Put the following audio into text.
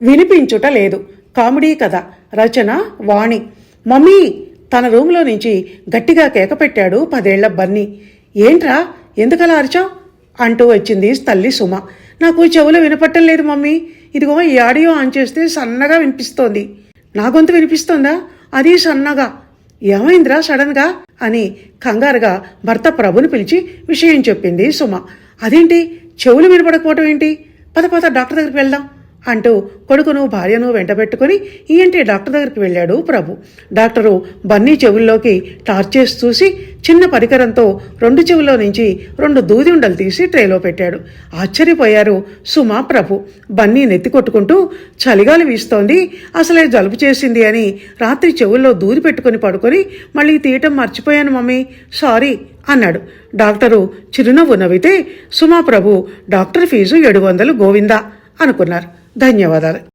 వినిపించుట లేదు. కామెడీ కథ. రచన వాణి. మమ్మీ! తన రూంలో నుంచి గట్టిగా కేక పెట్టాడు 10 ఏళ్ల బన్నీ. ఏంట్రా, ఎందుకలా అరిచావు అంటూ వచ్చింది తల్లి సుమ. నాకు చెవులో వినపట్టం లేదు మమ్మీ. ఇదిగో ఈ ఆడియో ఆన్ చేస్తే సన్నగా వినిపిస్తోంది. నా గొంతు వినిపిస్తోందా? అది సన్నగా. ఏమైందిరా సడన్గా అని కంగారుగా భర్త ప్రభుని పిలిచి విషయం చెప్పింది సుమ. అదేంటి, చెవులు వినపడకపోవటం ఏంటి? పద పద డాక్టర్ దగ్గరికి వెళ్దాం అంటూ కొడుకును భార్యను వెంటబెట్టుకుని ఈఎన్టీ డాక్టర్ దగ్గరికి వెళ్ళాడు ప్రభు. డాక్టరు బన్నీ చెవుల్లోకి టార్చ్ చేసి చూసి చిన్న పరికరంతో 2 చెవుల్లో నుంచి 2 దూది ఉండలు తీసి ట్రేలో పెట్టాడు. ఆశ్చర్యపోయారు సుమ, ప్రభు. బన్నీ నెత్తి కొట్టుకుంటూ చలిగాలి వీస్తోంది, అసలే జలుబు చేసింది అని రాత్రి చెవుల్లో దూది పెట్టుకుని పడుకొని మళ్ళీ తీయటం మర్చిపోయాను మమ్మీ, సారీ అన్నాడు. డాక్టరు చిరునవ్వు నవ్వితే సుమా, ప్రభు డాక్టర్ ఫీజు 700 గోవిందా అనుకున్నారు. ధన్యవాదాలు.